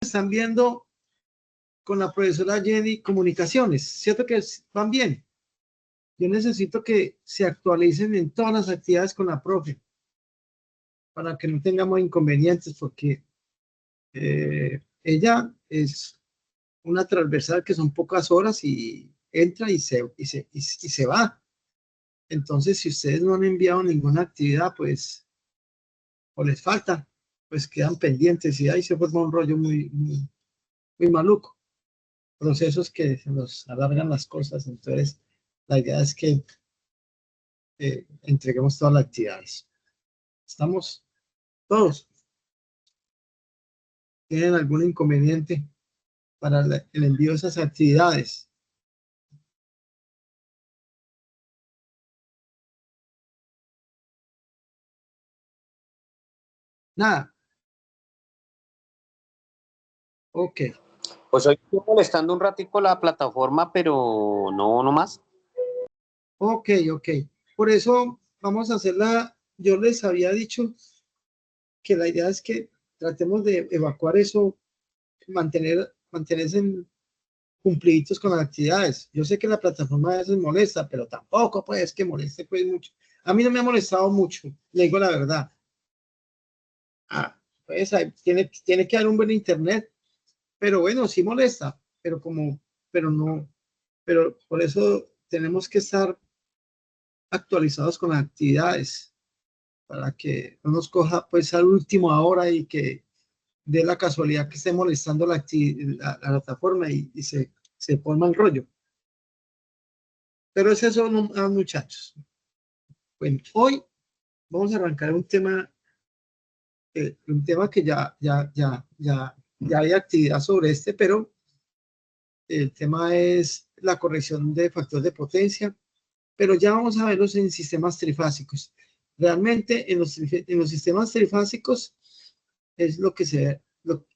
están viendo con la profesora Jenny comunicaciones, ¿cierto que van bien? Yo necesito que se actualicen en todas las actividades con la profe, para que no tengamos inconvenientes, porque ella es una transversal que son pocas horas y entra y se va. Entonces, si ustedes no han enviado ninguna actividad, pues, o les falta, pues quedan pendientes y ahí se forma un rollo muy maluco. Procesos que se nos alargan las cosas. Entonces, la idea es que entreguemos todas las actividades. ¿Estamos todos? ¿Tienen algún inconveniente para el envío de esas actividades? Nada. Ok. Pues hoy estoy molestando un ratico la plataforma, pero no más. Ok. Por eso vamos a hacerla. Yo les había dicho que la idea es que tratemos de evacuar eso, mantenerse cumpliditos con las actividades. Yo sé que la plataforma a veces molesta, pero tampoco pues que moleste pues mucho. A mí no me ha molestado mucho, le digo la verdad. Pues tiene que haber un buen internet, pero bueno, sí molesta, pero no, pero por eso tenemos que estar actualizados con las actividades para que no nos coja pues al último hora y que dé la casualidad que esté molestando la plataforma y se forma el rollo. Pero es eso, muchachos. Bueno, hoy vamos a arrancar un tema que ya hay actividad sobre este, pero el tema es la corrección de factor de potencia, pero ya vamos a verlos en sistemas trifásicos. Realmente en los sistemas trifásicos es lo que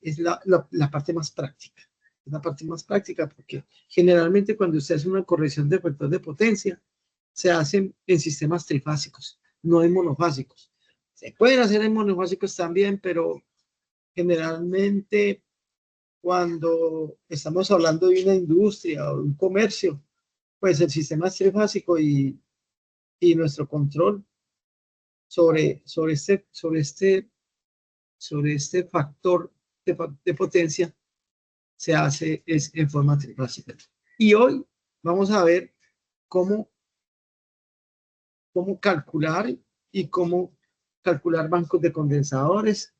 es la parte más práctica. Es la parte más práctica porque generalmente cuando usted hace una corrección de factor de potencia, se hacen en sistemas trifásicos, no en monofásicos. Se pueden hacer en monofásicos también, pero generalmente cuando estamos hablando de una industria o un comercio, pues el sistema es trifásico y nuestro control sobre este factor de potencia se hace es en forma trifásica. Y hoy vamos a ver cómo calcular y cómo calcular bancos de condensadores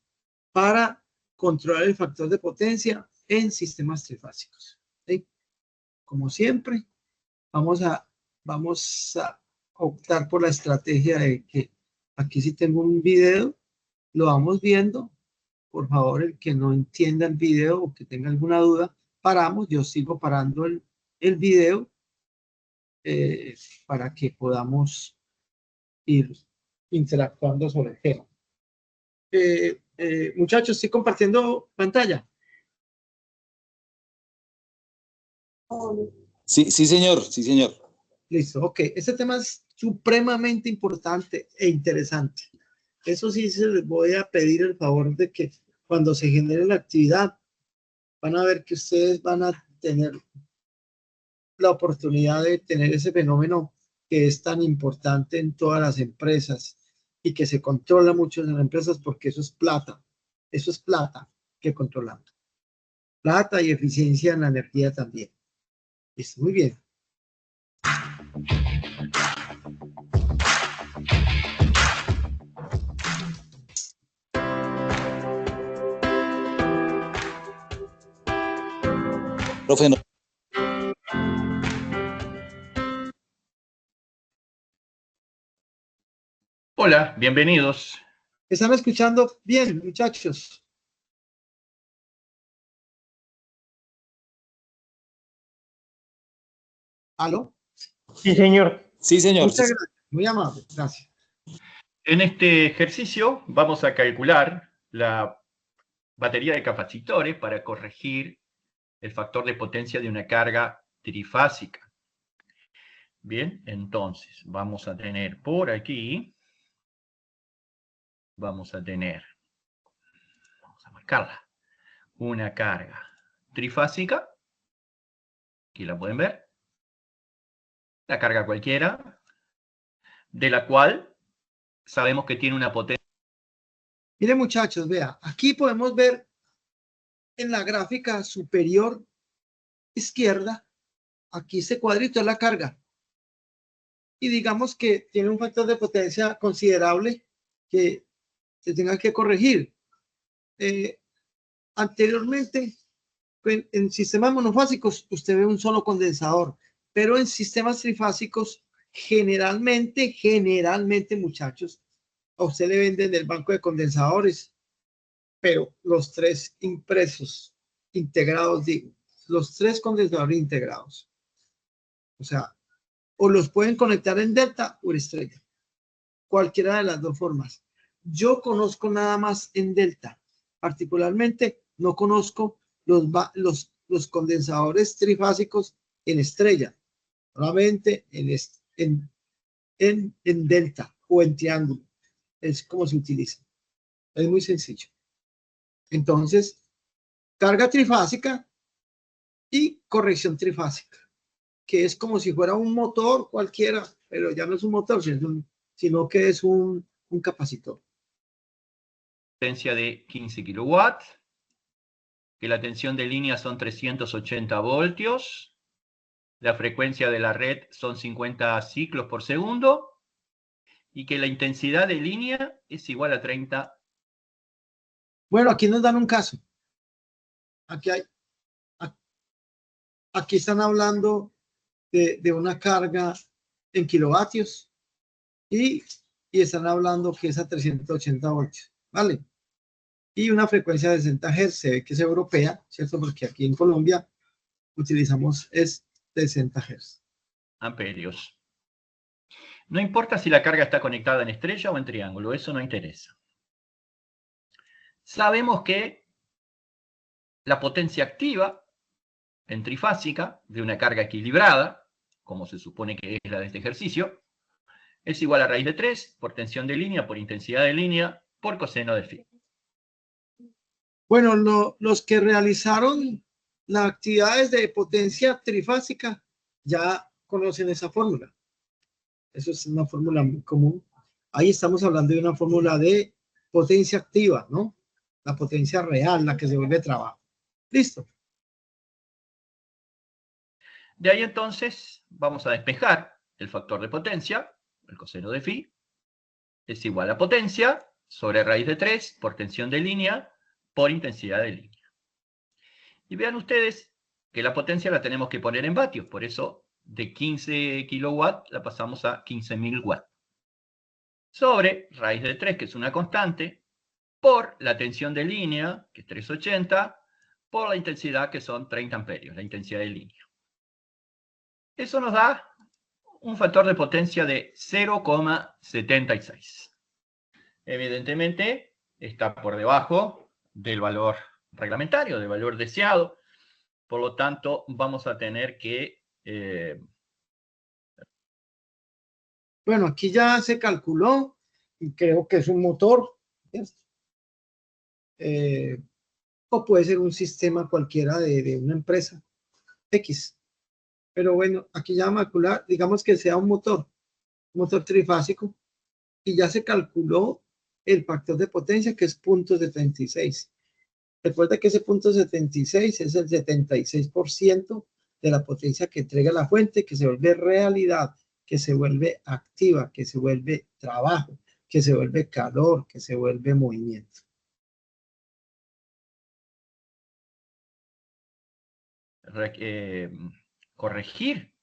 para controlar el factor de potencia en sistemas trifásicos. ¿Sí? Como siempre, vamos a optar por la estrategia de que aquí sí tengo un video, lo vamos viendo. Por favor, el que no entienda el video o que tenga alguna duda, paramos. Yo sigo parando el video para que podamos ir interactuando sobre el tema. Muchachos, estoy compartiendo pantalla. Sí, señor. Listo, ok. Este tema es supremamente importante e interesante. Eso sí, se les voy a pedir el favor de que cuando se genere la actividad, van a ver que ustedes van a tener la oportunidad de tener ese fenómeno que es tan importante en todas las empresas y que se controla mucho en las empresas porque eso es plata que controlamos. Plata y eficiencia en la energía también. Listo, muy bien. Profe, no. Hola, bienvenidos. ¿Están escuchando bien, muchachos? ¿Aló? Sí, señor. Sí, señor. Muchas gracias. Muy amable. Gracias. En este ejercicio vamos a calcular la batería de capacitores para corregir el factor de potencia de una carga trifásica. Bien, entonces vamos a tener por aquí, vamos a marcarla, una carga trifásica, aquí la pueden ver, la carga cualquiera, de la cual sabemos que tiene una potencia. Miren muchachos, vea, aquí podemos ver en la gráfica superior izquierda, aquí este cuadrito es la carga. Y digamos que tiene un factor de potencia considerable que se tenga que corregir. Anteriormente, en sistemas monofásicos, usted ve un solo condensador, pero en sistemas trifásicos, generalmente, muchachos, a usted le venden el banco de condensadores, pero los tres impresos, integrados, digo, los tres condensadores integrados. O sea, o los pueden conectar en delta o en estrella. Cualquiera de las dos formas. Yo conozco nada más en delta. Particularmente, no conozco los condensadores trifásicos en estrella. Solamente en delta o en triángulo. Es como se utiliza. Es muy sencillo. Entonces, carga trifásica y corrección trifásica, que es como si fuera un motor cualquiera, pero ya no es un motor, sino que es un capacitor. Potencia de 15 kilowatts, que la tensión de línea son 380 voltios, la frecuencia de la red son 50 ciclos por segundo, y que la intensidad de línea es igual a 30. Bueno, aquí nos dan un caso. Aquí están hablando de una carga en kilovatios y están hablando que es a 380 voltios, ¿vale? Y una frecuencia de 60 Hz, se ve que es europea, ¿cierto? Porque aquí en Colombia utilizamos es 60 Hz. Amperios. No importa si la carga está conectada en estrella o en triángulo, eso no interesa. Sabemos que la potencia activa en trifásica de una carga equilibrada, como se supone que es la de este ejercicio, es igual a raíz de 3 por tensión de línea, por intensidad de línea, por coseno de phi. Bueno, los que realizaron las actividades de potencia trifásica ya conocen esa fórmula. Eso es una fórmula muy común. Ahí estamos hablando de una fórmula de potencia activa, ¿no? La potencia real, la que se vuelve trabajo. Listo. De ahí entonces vamos a despejar el factor de potencia, el coseno de phi, es igual a potencia sobre raíz de 3 por tensión de línea por intensidad de línea. Y vean ustedes que la potencia la tenemos que poner en vatios, por eso de 15 kilowatts la pasamos a 15.000 watts. Sobre raíz de 3, que es una constante, por la tensión de línea, que es 380, por la intensidad, que son 30 amperios, la intensidad de línea. Eso nos da un factor de potencia de 0,76. Evidentemente, está por debajo del valor reglamentario, del valor deseado. Por lo tanto, vamos a tener que... Bueno, aquí ya se calculó y creo que es un motor. O puede ser un sistema cualquiera de una empresa X. Pero bueno, aquí ya vamos a calcular, digamos que sea un motor trifásico, y ya se calculó el factor de potencia, que es 0.76. Recuerda que ese 0.76 es el 76% de la potencia que entrega la fuente, que se vuelve realidad, que se vuelve activa, que se vuelve trabajo, que se vuelve calor, que se vuelve movimiento. corregir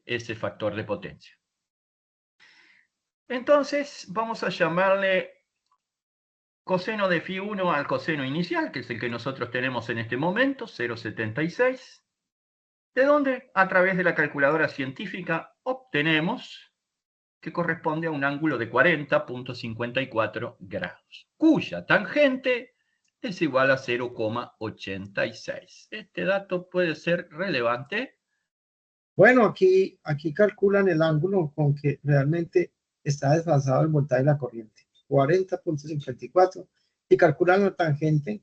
ese factor de potencia. Entonces, vamos a llamarle coseno de phi 1 al coseno inicial, que es el que nosotros tenemos en este momento, 0,76, de donde a través de la calculadora científica obtenemos que corresponde a un ángulo de 40,54 grados, cuya tangente es igual a 0,86. Este dato puede ser relevante. Bueno, aquí calculan el ángulo con que realmente está desfasado el voltaje de la corriente, 40,54, y calculan la tangente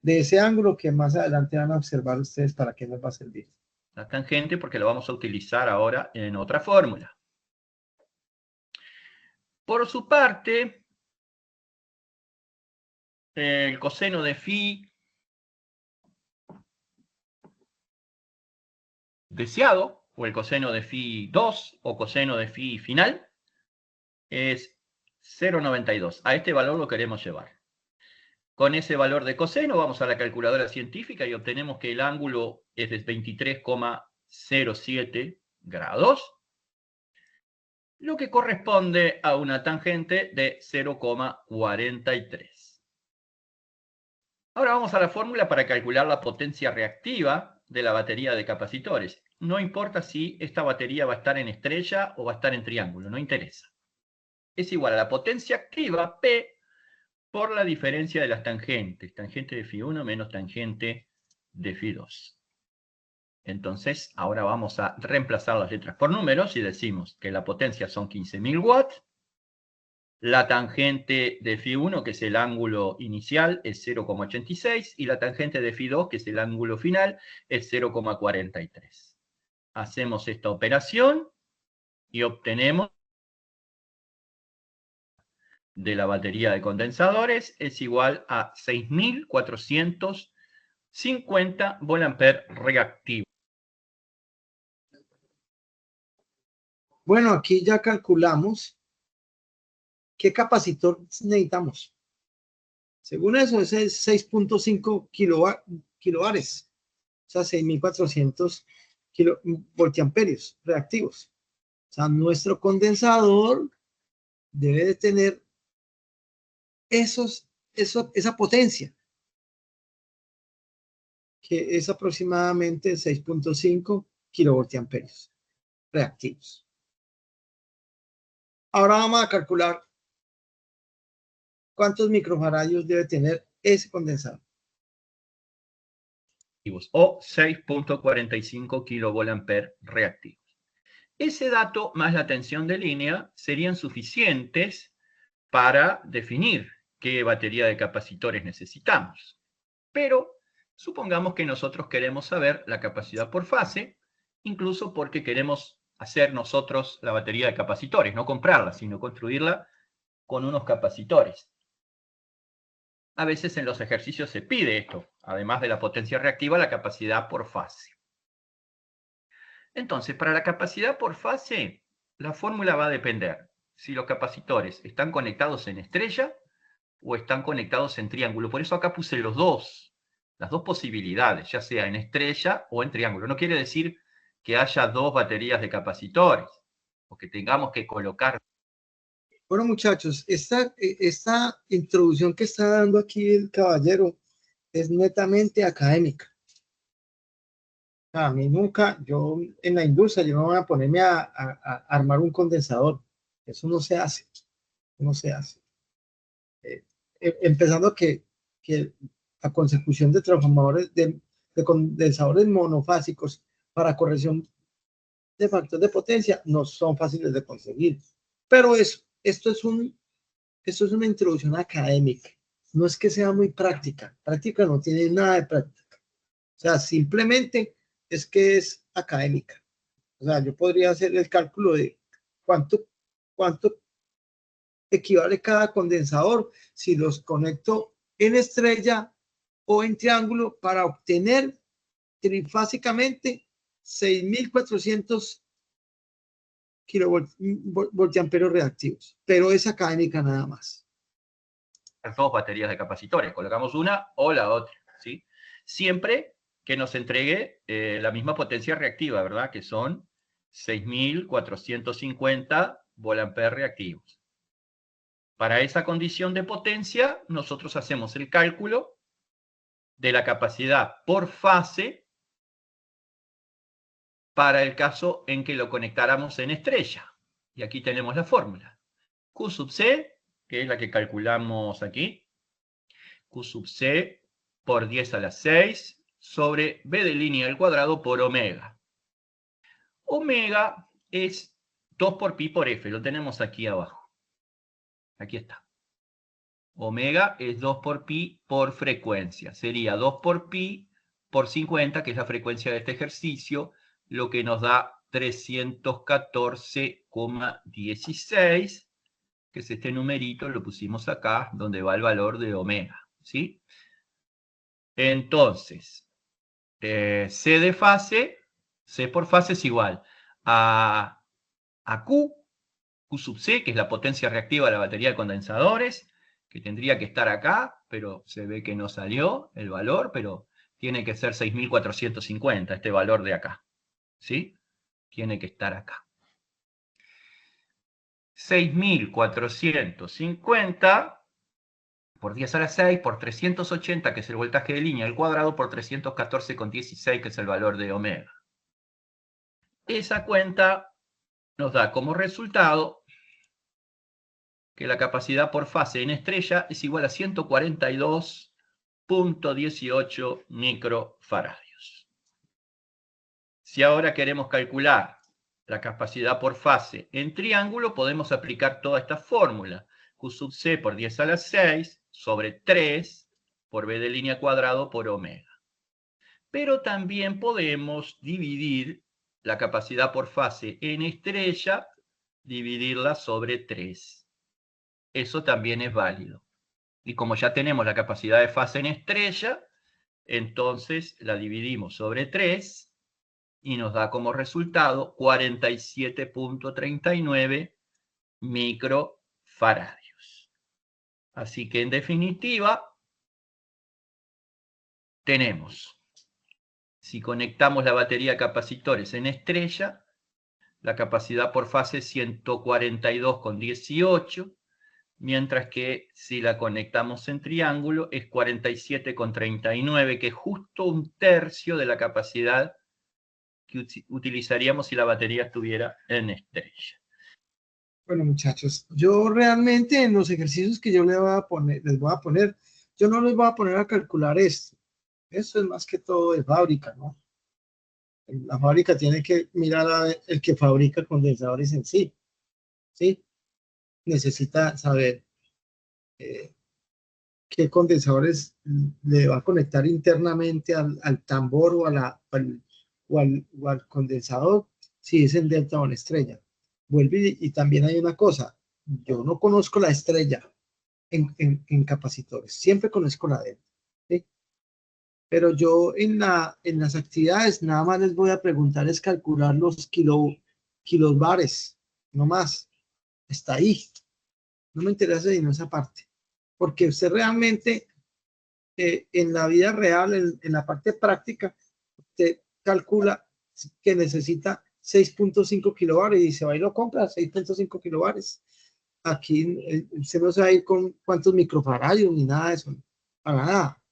de ese ángulo que más adelante van a observar ustedes para qué nos va a servir. La tangente porque lo vamos a utilizar ahora en otra fórmula. Por su parte, el coseno de phi deseado, o el coseno de phi 2, o coseno de phi final, es 0,92. A este valor lo queremos llevar. Con ese valor de coseno vamos a la calculadora científica y obtenemos que el ángulo es de 23,07 grados, lo que corresponde a una tangente de 0,43. Ahora vamos a la fórmula para calcular la potencia reactiva de la batería de capacitores. No importa si esta batería va a estar en estrella o va a estar en triángulo, no interesa. Es igual a la potencia activa P por la diferencia de las tangentes. Tangente de phi 1 menos tangente de phi 2. Entonces, ahora vamos a reemplazar las letras por números y decimos que la potencia son 15.000 watts. La tangente de phi 1, que es el ángulo inicial, es 0,86. Y la tangente de phi 2, que es el ángulo final, es 0,43. Hacemos esta operación y obtenemos de la batería de condensadores es igual a 6.450 volt-ampere reactivo. Bueno, aquí ya calculamos qué capacitor necesitamos. Según eso, ese es 6.5 kilovares, o sea, 6.400 voltiamperios reactivos. O sea, nuestro condensador debe de tener esa potencia, que es aproximadamente 6.5 kilovoltiamperios reactivos. Ahora vamos a calcular cuántos microfaradios debe tener ese condensador. O 6.45 kilovolt-ampere reactivos. Ese dato más la tensión de línea serían suficientes para definir qué batería de capacitores necesitamos. Pero supongamos que nosotros queremos saber la capacidad por fase, incluso porque queremos hacer nosotros la batería de capacitores, no comprarla, sino construirla con unos capacitores. A veces en los ejercicios se pide esto, además de la potencia reactiva, la capacidad por fase. Entonces, para la capacidad por fase, la fórmula va a depender si los capacitores están conectados en estrella o están conectados en triángulo. Por eso acá puse las dos posibilidades, ya sea en estrella o en triángulo. No quiere decir que haya dos baterías de capacitores o que tengamos que colocar. Bueno, muchachos, esta introducción que está dando aquí el caballero es netamente académica. A mí nunca, yo en la industria, yo no voy a ponerme a armar un condensador. Eso no se hace. No se hace. Empezando que la consecución de transformadores, de condensadores monofásicos para corrección de factor de potencia no son fáciles de conseguir. Pero esto es una introducción académica. No es que sea muy práctica. Práctica no tiene nada de práctica. O sea, simplemente es que es académica. O sea, yo podría hacer el cálculo de cuánto equivale cada condensador si los conecto en estrella o en triángulo para obtener trifásicamente 6.400 kilovoltiamperios reactivos. Pero es académica nada más. Las dos baterías de capacitores, colocamos una o la otra, ¿sí? Siempre que nos entregue la misma potencia reactiva, ¿verdad? Que son 6.450 volt-ampere reactivos. Para esa condición de potencia, nosotros hacemos el cálculo de la capacidad por fase para el caso en que lo conectáramos en estrella. Y aquí tenemos la fórmula. Q sub C, que es la que calculamos aquí, Q sub C por 10 a la 6 sobre B de línea al cuadrado por omega. Omega es 2 por pi por F, lo tenemos aquí abajo. Aquí está. Omega es 2 por pi por frecuencia. Sería 2 por pi por 50, que es la frecuencia de este ejercicio, lo que nos da 314,16, que es este numerito, lo pusimos acá, donde va el valor de omega, ¿sí? Entonces, C de fase, C por fase es igual a Q sub C, que es la potencia reactiva de la batería de condensadores, que tendría que estar acá, pero se ve que no salió el valor, pero tiene que ser 6.450, este valor de acá, ¿sí? Tiene que estar acá. 6.450 por 10 a la 6 por 380, que es el voltaje de línea al cuadrado, por 314,16, que es el valor de omega. Esa cuenta nos da como resultado que la capacidad por fase en estrella es igual a 142,18 microfaradios. Si ahora queremos calcular la capacidad por fase en triángulo, podemos aplicar toda esta fórmula. Q sub C por 10 a la 6 sobre 3 por B de línea cuadrado por omega. Pero también podemos dividir la capacidad por fase en estrella, dividirla sobre 3. Eso también es válido. Y como ya tenemos la capacidad de fase en estrella, entonces la dividimos sobre 3 y nos da como resultado 47,39 microfaradios. Así que en definitiva, tenemos, si conectamos la batería de capacitores en estrella, la capacidad por fase es 142,18, mientras que si la conectamos en triángulo es 47,39, que es justo un tercio de la capacidad que utilizaríamos si la batería estuviera en estrella. Bueno, muchachos, yo realmente en los ejercicios que yo les voy a poner, yo no les voy a poner a calcular esto. Eso es más que todo de fábrica, ¿no? La fábrica tiene que mirar a el que fabrica condensadores en sí, ¿sí? Necesita saber qué condensadores le va a conectar internamente al tambor o al condensador, si es en delta o en estrella. Vuelve y también hay una cosa, yo no conozco la estrella en capacitores, siempre conozco la delta, ¿sí? Pero yo en las actividades nada más les voy a preguntar es calcular los kilobares, no más, está ahí, no me interesa sino esa parte, porque usted realmente en la vida real, en la parte práctica, usted calcula que necesita 6.5 kilobares y se va y lo compra, 6.5 kilobares. Aquí usted no se va a ir con cuántos microfaradios ni nada de eso, para nada.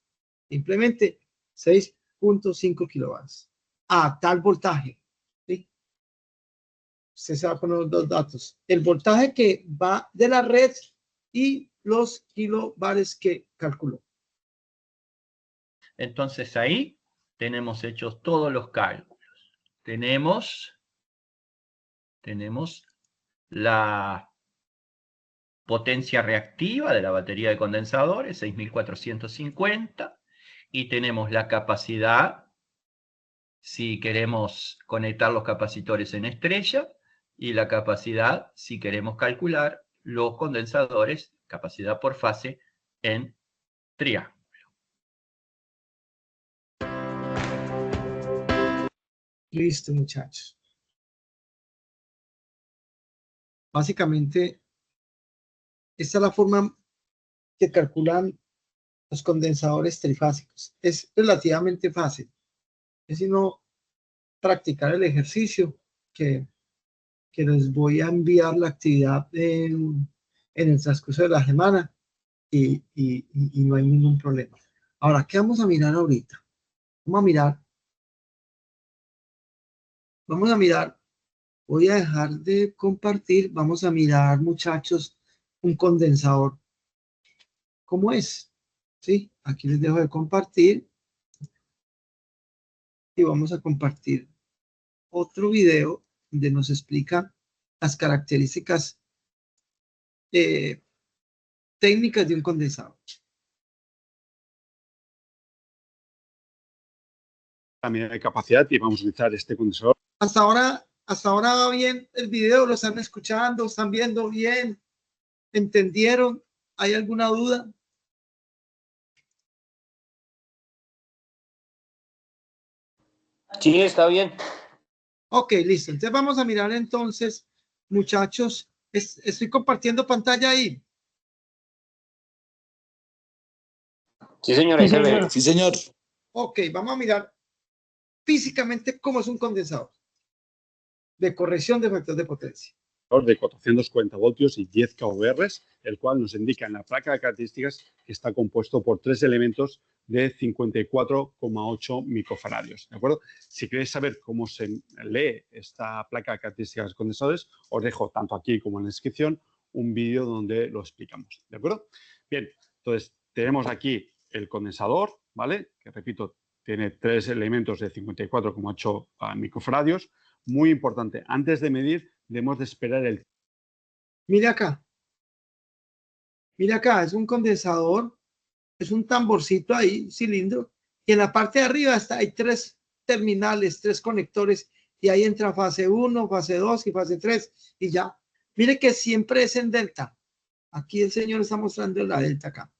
Simplemente 6.5 kilobares a tal voltaje, ¿sí? Usted se va con los dos datos. El voltaje que va de la red y los kilobares que calculó. Entonces ahí tenemos hechos todos los cálculos. Tenemos la potencia reactiva de la batería de condensadores, 6.450, y tenemos la capacidad, si queremos conectar los capacitores en estrella, y la capacidad, si queremos calcular los condensadores, capacidad por fase, en triángulo. Listo, muchachos. Básicamente, esta es la forma que calculan los condensadores trifásicos. Es relativamente fácil. Es sino practicar el ejercicio que les voy a enviar la actividad en el transcurso de la semana y no hay ningún problema. Ahora, ¿qué vamos a mirar ahorita? Vamos a mirar, voy a dejar de compartir, vamos a mirar, muchachos, un condensador. ¿Cómo es? ¿Sí? Aquí les dejo de compartir y vamos a compartir otro video donde nos explica las características técnicas de un condensador. La medida de capacidad y vamos a utilizar este condensador. Hasta ahora va bien el video, lo están escuchando, están viendo bien, ¿entendieron? ¿Hay alguna duda? Sí, está bien. Ok, listo. Entonces vamos a mirar entonces, muchachos, estoy compartiendo pantalla ahí. Sí, señor, ahí se ve. Sí, señor. Ok, vamos a mirar físicamente cómo es un condensador de corrección de factor de potencia. De 440 voltios y 10 kVR, el cual nos indica en la placa de características que está compuesto por 3 elementos de 54,8 microfaradios. ¿De acuerdo? Si queréis saber cómo se lee esta placa de características de condensadores, os dejo tanto aquí como en la descripción un vídeo donde lo explicamos. ¿De acuerdo? Bien, entonces tenemos aquí el condensador, ¿vale? Que repito, tiene 3 elementos de 54,8 microfaradios. Muy importante, antes de medir, debemos de esperar el... Mira acá. Mira acá, es un condensador, es un tamborcito ahí, cilindro, y en la parte de arriba hay 3 terminales, 3 conectores, y ahí entra fase 1, fase 2 y fase 3, y ya. Mire que siempre es en delta. Aquí el señor está mostrando la delta acá.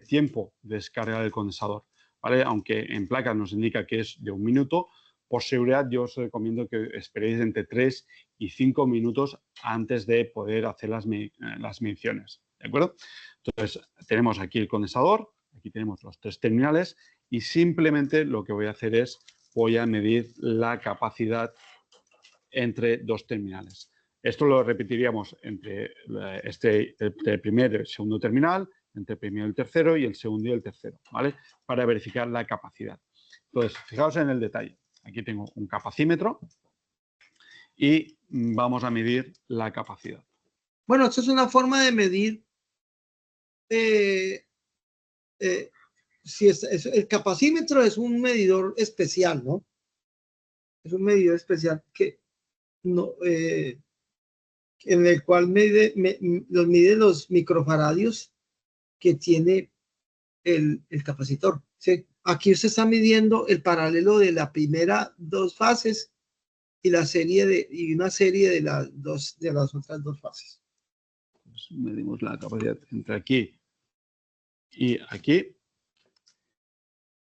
Tiempo de descarga del condensador, ¿vale? Aunque en placa nos indica que es de 1 minuto, por seguridad yo os recomiendo que esperéis entre 3 y 5 minutos antes de poder hacer las mediciones, ¿de acuerdo? Entonces, tenemos aquí el condensador, aquí tenemos los 3 terminales y simplemente lo que voy a hacer es, voy a medir la capacidad entre 2 terminales. Esto lo repetiríamos entre el primer y el segundo terminal, entre el primero y el tercero y el segundo y el tercero, ¿vale? Para verificar la capacidad. Entonces, fijaos en el detalle. Aquí tengo un capacímetro y vamos a medir la capacidad. Bueno, esto es una forma de medir si el capacímetro es un medidor especial, ¿no? Es un medidor especial que no, en el cual mide los microfaradios que tiene el capacitor. ¿Sí? Aquí usted está midiendo el paralelo de la primera 2 fases y una serie de las otras 2 fases. Pues medimos la capacidad entre aquí y aquí.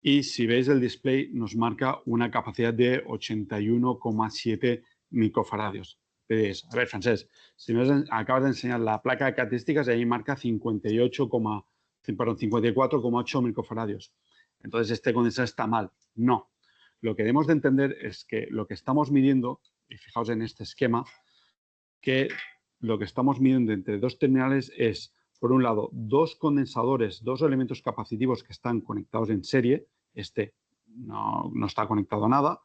Y si veis el display nos marca una capacidad de 81,7 microfaradios. Veis, a ver, Francesc, si me acabas de enseñar la placa de características y ahí marca 54,8 microfaradios. Entonces este condensador está mal. No. Lo que debemos de entender es que lo que estamos midiendo, y fijaos en este esquema, que lo que estamos midiendo entre 2 terminales es, por un lado, 2 condensadores, 2 elementos capacitivos que están conectados en serie. Este no está conectado a nada.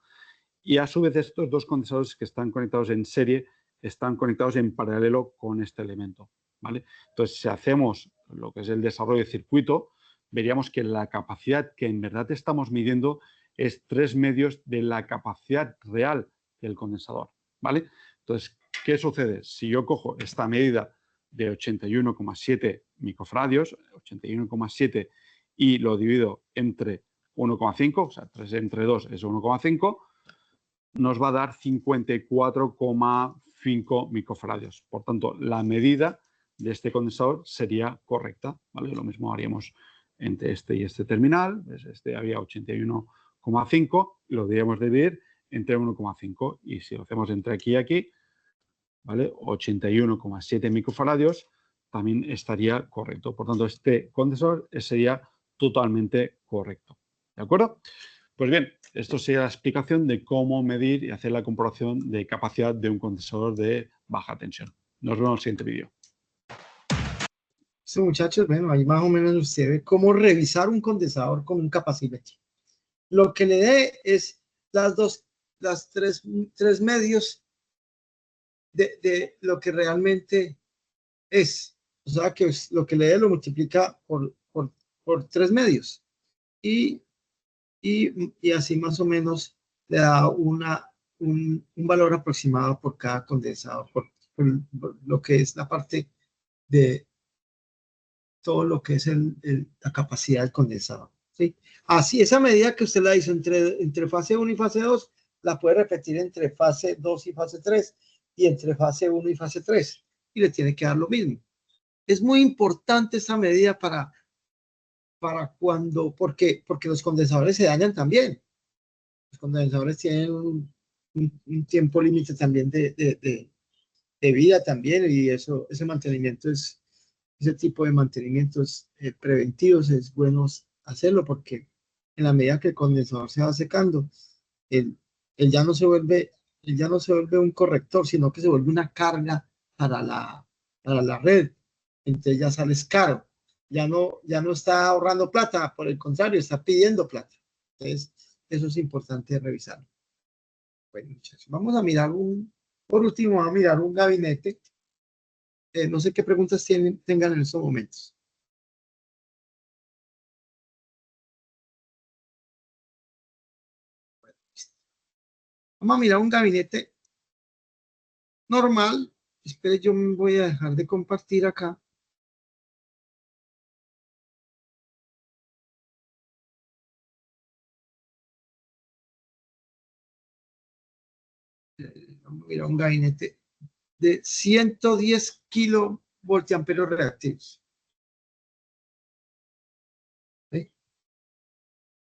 Y a su vez estos 2 condensadores que están conectados en serie están conectados en paralelo con este elemento, ¿vale? Entonces, si hacemos lo que es el desarrollo de circuito, veríamos que la capacidad que en verdad estamos midiendo es 3 medios de la capacidad real del condensador, ¿vale? Entonces, ¿qué sucede? Si yo cojo esta medida de 81,7 microfaradios, 81,7 y lo divido entre 1,5, o sea, 3 entre 2 es 1,5, nos va a dar 54,5 microfaradios. Por tanto, la medida de este condensador sería correcta, ¿vale? Lo mismo haríamos entre este y este terminal. Este había 81,5, lo deberíamos dividir entre 1,5 y si lo hacemos entre aquí y aquí, ¿vale? 81,7 microfaradios también estaría correcto. Por tanto, este condensador sería totalmente correcto. ¿De acuerdo? Pues bien, esto sería la explicación de cómo medir y hacer la comparación de capacidad de un condensador de baja tensión. Nos vemos en el siguiente vídeo. Sí, muchachos, bueno, ahí más o menos usted ve cómo revisar un condensador con un capacímetro. Lo que le dé es las tres medios de lo que realmente es. O sea, que lo que le dé lo multiplica por 3 medios. Y así más o menos le da un valor aproximado por cada condensador, por lo que es la parte de todo lo que es la capacidad del condensador, ¿sí? Así, esa medida que usted la hizo entre fase 1 y fase 2, la puede repetir entre fase 2 y fase 3 y entre fase 1 y fase 3 y le tiene que dar lo mismo. Es muy importante esta medida para porque los condensadores se dañan también. Los condensadores tienen un tiempo límite también de vida también, y ese mantenimiento ese tipo de mantenimientos preventivos es bueno hacerlo, porque en la medida que el condensador se va secando, él ya no se vuelve un corrector, sino que se vuelve una carga para la red. Entonces ya sales caro. Ya no está ahorrando plata, por el contrario, está pidiendo plata. Entonces, eso es importante revisarlo. Bueno, muchachos, vamos a mirar por último, vamos a mirar un gabinete. No sé qué preguntas tengan en estos momentos. Vamos a mirar un gabinete normal. Espere, yo me voy a dejar de compartir acá. Vamos a mirar un gabinete de 110 kilovoltiamperes reactivos. ¿Sí?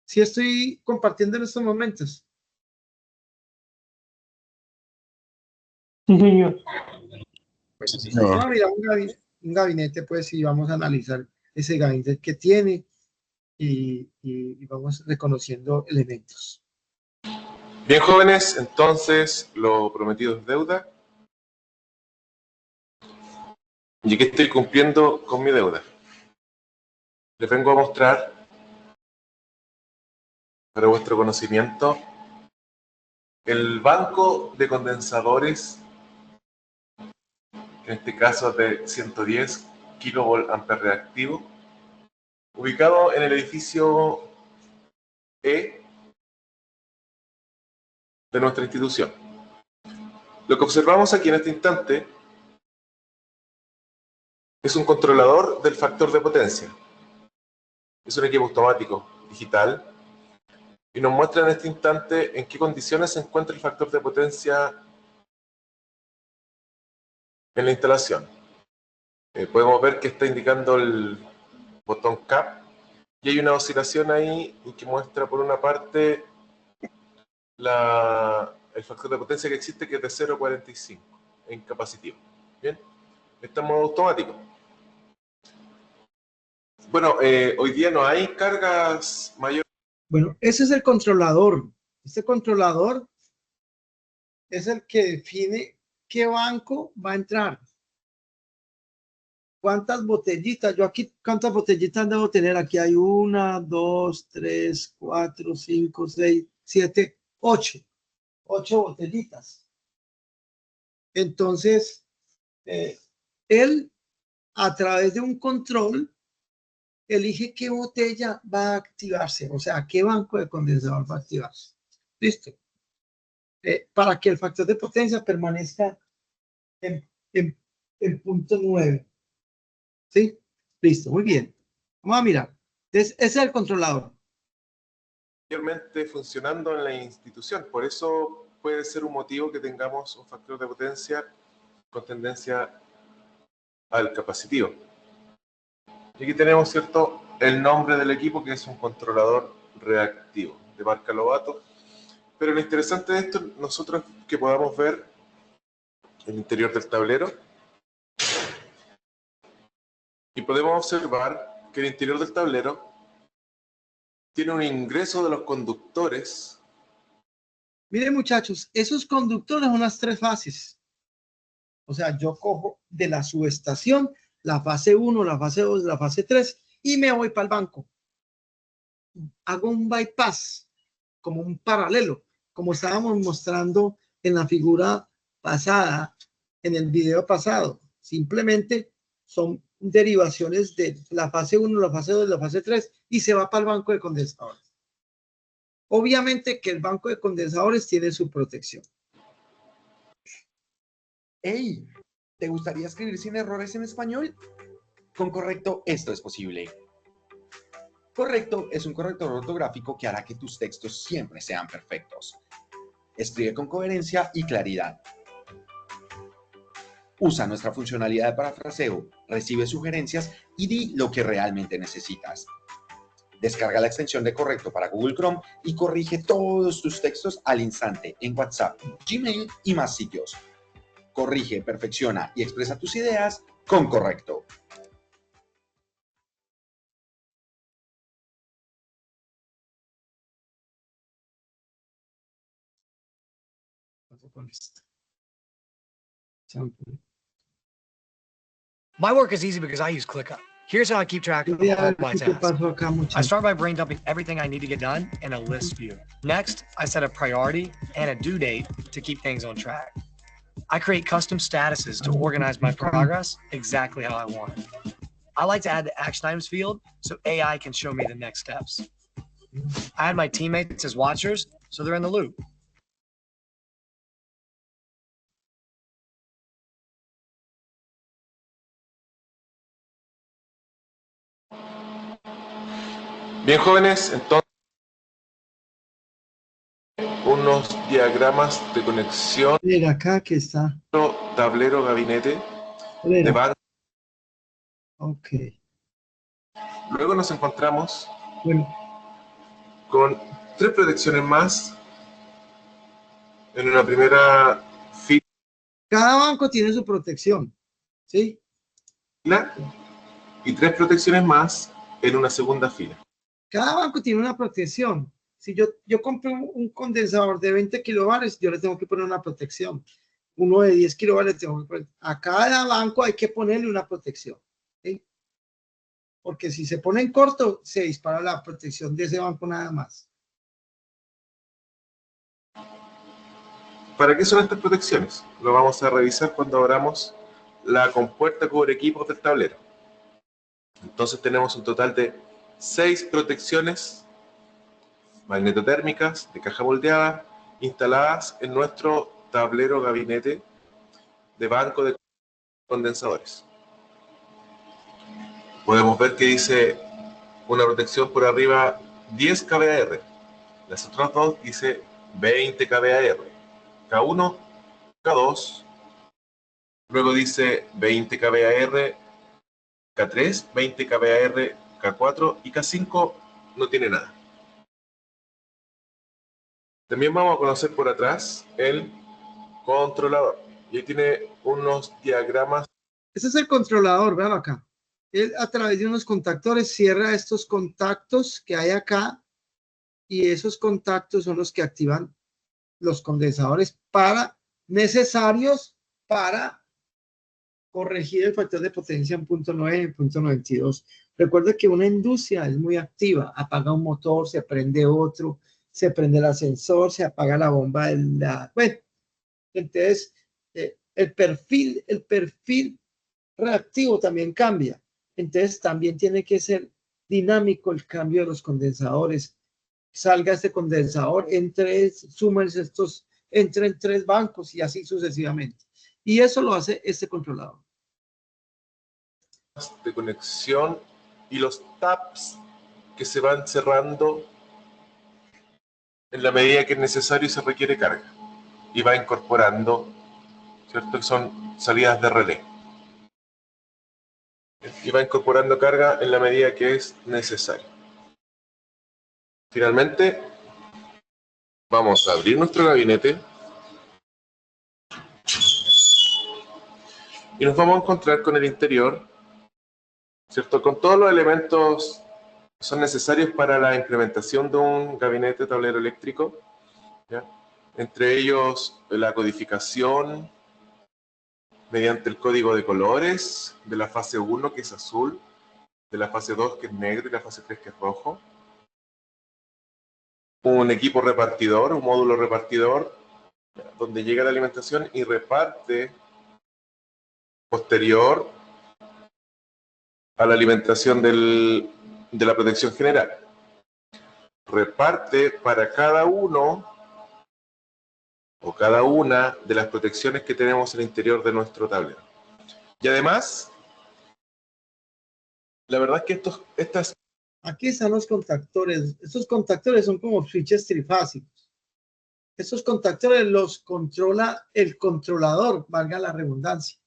Sí estoy compartiendo en estos momentos. Sí, señor. Sí, Vamos señor. a mirar un gabinete, pues, y vamos a analizar ese gabinete que tiene y vamos reconociendo elementos. Bien, jóvenes, entonces lo prometido es deuda. Y que estoy cumpliendo con mi deuda. Les vengo a mostrar, para vuestro conocimiento, el banco de condensadores, en este caso de 110 kilovolt reactivo, ubicado en el edificio E de nuestra institución. Lo que observamos aquí en este instante es un controlador del factor de potencia. Es un equipo automático digital y nos muestra en este instante en qué condiciones se encuentra el factor de potencia en la instalación. Podemos ver que está indicando el botón CAP y hay una oscilación ahí que muestra por una parte el factor de potencia que existe, que es de 0,45 en capacitivo. Bien, está en modo automático. Bueno, hoy día no hay cargas mayores. Bueno, ese es el controlador. Este controlador es el que define qué banco va a entrar. ¿Cuántas botellitas? Yo aquí, ¿cuántas botellitas debo tener? Aquí hay 1, 2, 3, 4, 5, 6, 7, 8. 8 botellitas. Entonces, él, a través de un control, elige qué botella va a activarse, o sea, qué banco de condensador va a activarse. Listo. Para que el factor de potencia permanezca en punto 9. ¿Sí? Listo, muy bien. Vamos a mirar. Entonces, ese es el controlador. Mayormente funcionando en la institución. Por eso puede ser un motivo que tengamos un factor de potencia con tendencia al capacitivo. Y aquí tenemos, ¿cierto?, el nombre del equipo, que es un controlador reactivo de marca Lovato. Pero lo interesante de esto, nosotros que podamos ver el interior del tablero y podemos observar que el interior del tablero tiene un ingreso de los conductores. Miren, muchachos, esos conductores son las 3 fases. O sea, yo cojo de la subestación la fase 1, la fase 2, la fase 3 y me voy para el banco. Hago un bypass, como un paralelo, como estábamos mostrando en la figura pasada, en el video pasado. Simplemente son derivaciones de la fase 1, la fase 2, la fase 3 y se va para el banco de condensadores. Obviamente que el banco de condensadores tiene su protección. ¡Ey! ¿Te gustaría escribir sin errores en español? Con Correcto esto es posible. Correcto es un corrector ortográfico que hará que tus textos siempre sean perfectos. Escribe con coherencia y claridad. Usa nuestra funcionalidad de parafraseo, recibe sugerencias y di lo que realmente necesitas. Descarga la extensión de Correcto para Google Chrome y corrige todos tus textos al instante en WhatsApp, Gmail y más sitios. Corrige, perfecciona y expresa tus ideas con Correcto. My work is easy because I use ClickUp. Here's how I keep track of all my tasks. I start by brain dumping everything I need to get done in a list view. Next, I set a priority and a due date to keep things on track. I create custom statuses to organize my progress exactly how I want. I like to add the action items field so AI can show me the next steps. I add my teammates as watchers so they're in the loop. Bien, jóvenes, entonces unos diagramas de conexión, Mira, acá que está. tablero, gabinete, de Mira. banco. Ok. Luego nos encontramos Bueno, con 3 protecciones más en una primera cada banco tiene su protección, ¿sí? fila y 3 protecciones más en una segunda fila. Cada banco tiene una protección. Si yo compro un condensador de 20 kilovatios, yo le tengo que poner una protección. Uno de 10 kilovatios, tengo que poner. A cada banco hay que ponerle una protección, ¿sí? Porque si se pone en corto, se dispara la protección de ese banco nada más. ¿Para qué son estas protecciones? Lo vamos a revisar cuando abramos la compuerta cubre equipos del tablero. Entonces tenemos un total de 6 protecciones magnetotérmicas de caja moldeada instaladas en nuestro tablero gabinete de banco de condensadores. Podemos ver que dice una protección por arriba 10 kVAR. Las otras dos dice 20 kVAR. K1, K2. Luego dice 20 kVAR, K3, 20 kVAR, K4 y K5 no tiene nada. También vamos a conocer por atrás el controlador. Y ahí tiene unos diagramas. Ese es el controlador, vean acá. Él a través de unos contactores cierra estos contactos que hay acá y esos contactos son los que activan los condensadores necesarios para corregir el factor de potencia en punto 9 y punto 92. Recuerda que una industria es muy activa. Apaga un motor, se prende otro, se prende el ascensor, se apaga la bomba de la... Bueno, entonces el perfil reactivo también cambia. Entonces también tiene que ser dinámico el cambio de los condensadores. Salga este condensador, súmense estos, entre en 3 bancos y así sucesivamente. Y eso lo hace este controlador. De conexión y los tabs que se van cerrando en la medida que es necesario y se requiere carga. Y va incorporando, ¿cierto? Que son salidas de relé. Y va incorporando carga en la medida que es necesario. Finalmente, vamos a abrir nuestro gabinete y nos vamos a encontrar con el interior, ¿cierto? Con todos los elementos que son necesarios para la implementación de un gabinete tablero eléctrico, ¿ya? Entre ellos la codificación mediante el código de colores de la fase 1, que es azul, de la fase 2, que es negro, y la fase 3, que es rojo. Un equipo repartidor, un módulo repartidor, donde llega la alimentación y reparte posterior a la alimentación de la protección general. Reparte para cada uno o cada una de las protecciones que tenemos en el interior de nuestro tablero. Y además, la verdad es que estas... Aquí están los contactores. Estos contactores son como switches trifásicos. Estos contactores los controla el controlador, valga la redundancia.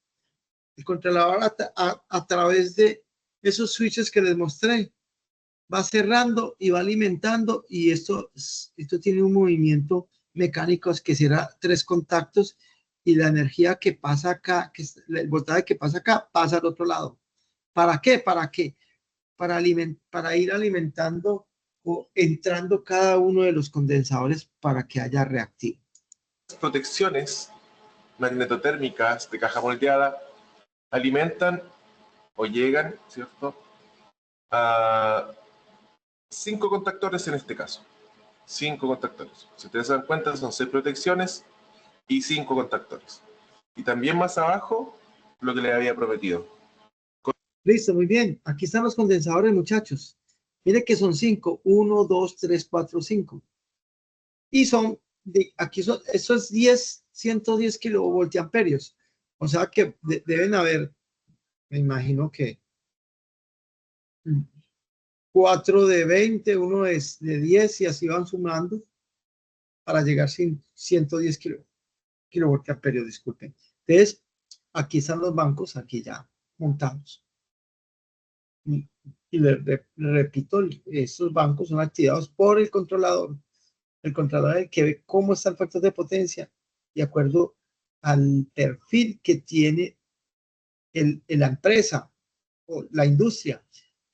El controlador a través de esos switches que les mostré va cerrando y va alimentando, y esto tiene un movimiento mecánico que será 3 contactos, y la energía que pasa acá, el voltaje que pasa acá, pasa al otro lado. ¿Para qué? ¿Para qué? Para ir alimentando o entrando cada uno de los condensadores para que haya reactivo. Protecciones magnetotérmicas de caja moldeada alimentan o llegan, ¿cierto?, a 5 contactores en este caso. 5 contactores. Si ustedes se dan cuenta, son 6 protecciones y 5 contactores. Y también más abajo, lo que les había prometido. Listo, muy bien. Aquí están los condensadores, muchachos. Miren que son 5. 1, 2, 3, 4, 5. Y aquí eso es 110 kilovoltiamperios. O sea que deben haber, me imagino que 4 de 20, uno es de 10, y así van sumando para llegar a 110 kilovoltiamperios, disculpen. Entonces, aquí están los bancos, aquí ya montados. Y le repito, estos bancos son activados por el controlador. El controlador es el que ve cómo está el factor de potencia de acuerdo al perfil que tiene la empresa o la industria.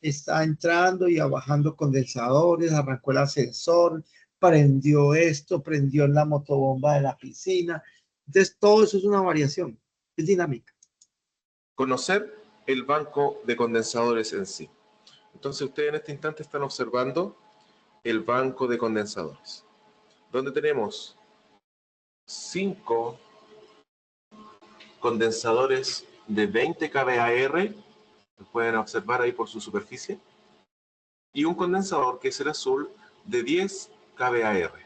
Está entrando y bajando condensadores, arrancó el ascensor, prendió esto, prendió la motobomba de la piscina. Entonces, todo eso es una variación, es dinámica. Conocer el banco de condensadores en sí. Entonces, ustedes en este instante están observando el banco de condensadores, donde tenemos 5 condensadores de 20 kVAR, lo pueden observar ahí por su superficie, y un condensador que es el azul de 10 kVAR.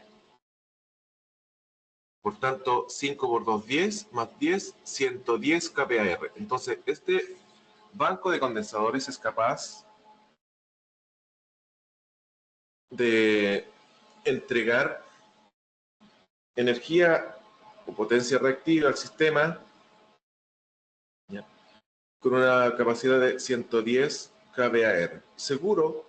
Por tanto, 5 por 2, 10, más 10, 110 kVAR. Entonces, este banco de condensadores es capaz de entregar energía o potencia reactiva al sistema, ¿ya?, con una capacidad de 110 kVAR. Seguro,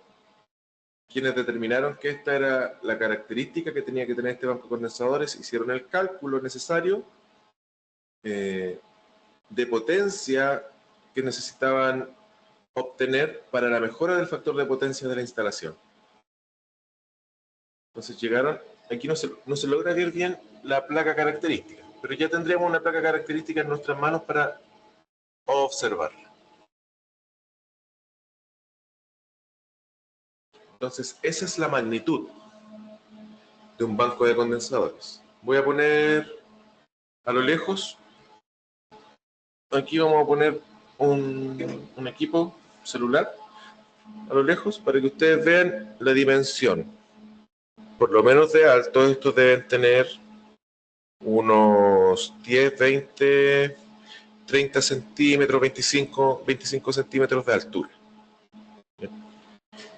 quienes determinaron que esta era la característica que tenía que tener este banco de condensadores, hicieron el cálculo necesario de potencia que necesitaban obtener para la mejora del factor de potencia de la instalación. Entonces llegaron, aquí no se logra ver bien la placa característica, pero ya tendremos una placa característica en nuestras manos para observarla. Entonces, esa es la magnitud de un banco de condensadores. Voy a poner a lo lejos, aquí vamos a poner un equipo celular a lo lejos para que ustedes vean la dimensión. Por lo menos de alto, estos deben tener unos 10, 20, 30 centímetros, 25 centímetros de altura.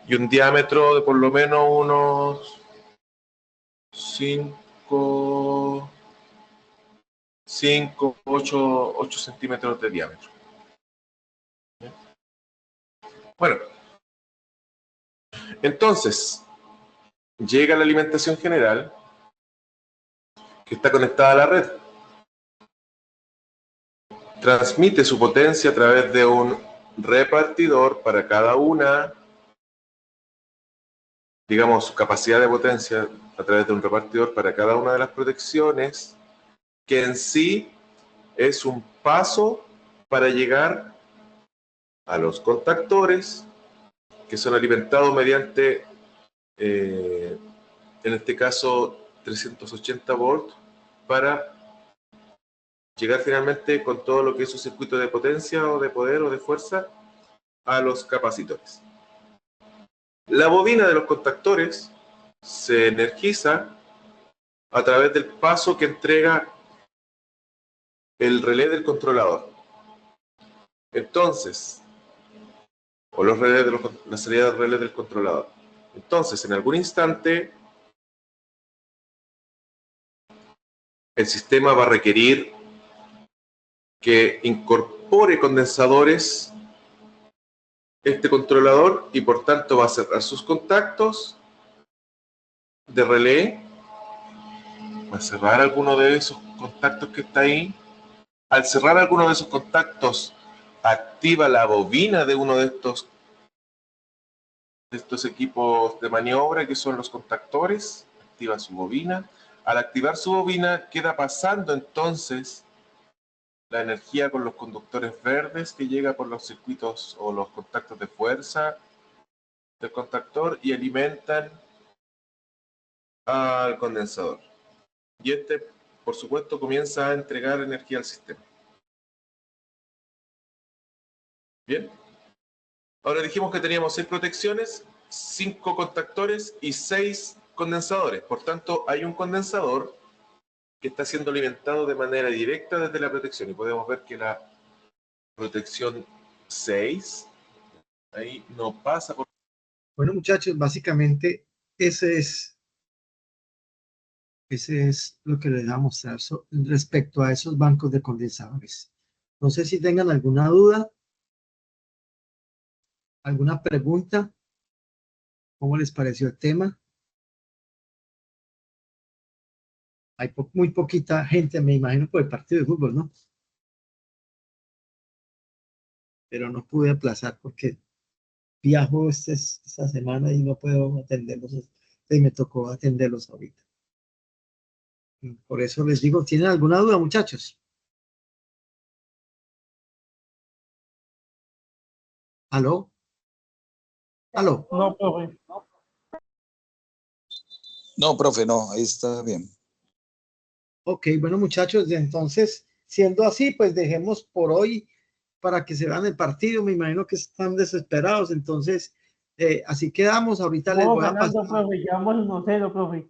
Y un diámetro de por lo menos unos 8 centímetros de diámetro. Bueno, entonces llega la alimentación general que está conectada a la red. Transmite su potencia a través de un repartidor para cada una, digamos, su capacidad de potencia a través de un repartidor para cada una de las protecciones, que en sí es un paso para llegar a los contactores, que son alimentados mediante, en este caso, 380 volts, para llegar finalmente con todo lo que es un circuito de potencia o de poder o de fuerza a los capacitores. La bobina de los contactores se energiza a través del paso que entrega el relé del controlador. Entonces, o los relés la salida de relés del controlador. Entonces, en algún instante, el sistema va a requerir que incorpore condensadores este controlador y por tanto va a cerrar sus contactos de relé, va a cerrar alguno de esos contactos que está ahí. Al cerrar alguno de esos contactos, activa la bobina de uno de estos equipos de maniobra que son los contactores, activa su bobina. Al activar su bobina queda pasando entonces la energía con los conductores verdes que llega por los circuitos o los contactos de fuerza del contactor y alimentan al condensador. Y este, por supuesto, comienza a entregar energía al sistema. Bien. Ahora dijimos que teníamos 6 protecciones, 5 contactores y 6 condensadores. Por tanto, hay un condensador que está siendo alimentado de manera directa desde la protección. Y podemos ver que la protección 6 ahí no pasa por... Bueno, muchachos, básicamente ese es lo que les voy a mostrar respecto a esos bancos de condensadores. No sé si tengan alguna duda, alguna pregunta. ¿Cómo les pareció el tema? Hay muy poquita gente, me imagino, por el partido de fútbol, ¿no? Pero no pude aplazar porque viajo esta semana y no puedo atenderlos. Y me tocó atenderlos ahorita. Por eso les digo, ¿tienen alguna duda, muchachos? ¿Aló? ¿Aló? No, profe. No, profe, no, ahí está bien. Ok, bueno, muchachos, entonces, siendo así, pues dejemos por hoy para que se vean el partido. Me imagino que están desesperados, entonces, así quedamos. Ahorita les voy a ganando, pasar. profe, llevamos 1-0, profe.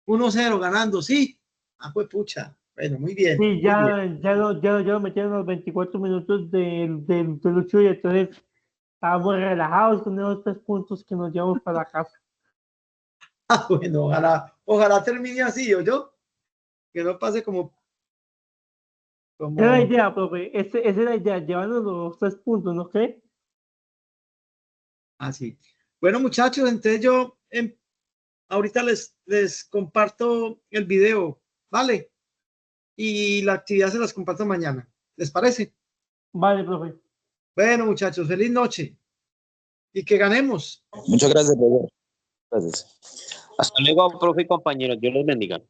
1-0 ganando, ¿sí? Ah, pues pucha. Bueno, muy bien. Sí, Muy bien. ya lo metieron los 24 minutos de lucha y entonces estábamos relajados con esos 3 puntos que nos llevamos para la casa. Ah, bueno, ojalá termine así, yo que no pase como... Esa es la idea, profe, esa es la idea, llevarnos los 3 puntos, ¿no cree? Así. Bueno, muchachos, entonces yo ahorita les comparto el video, ¿vale? Y la actividad se las comparto mañana. ¿Les parece? Vale, profe. Bueno, muchachos, feliz noche. Y que ganemos. Muchas gracias, profe. Gracias. Hasta luego, profe y compañeros. Dios los bendiga.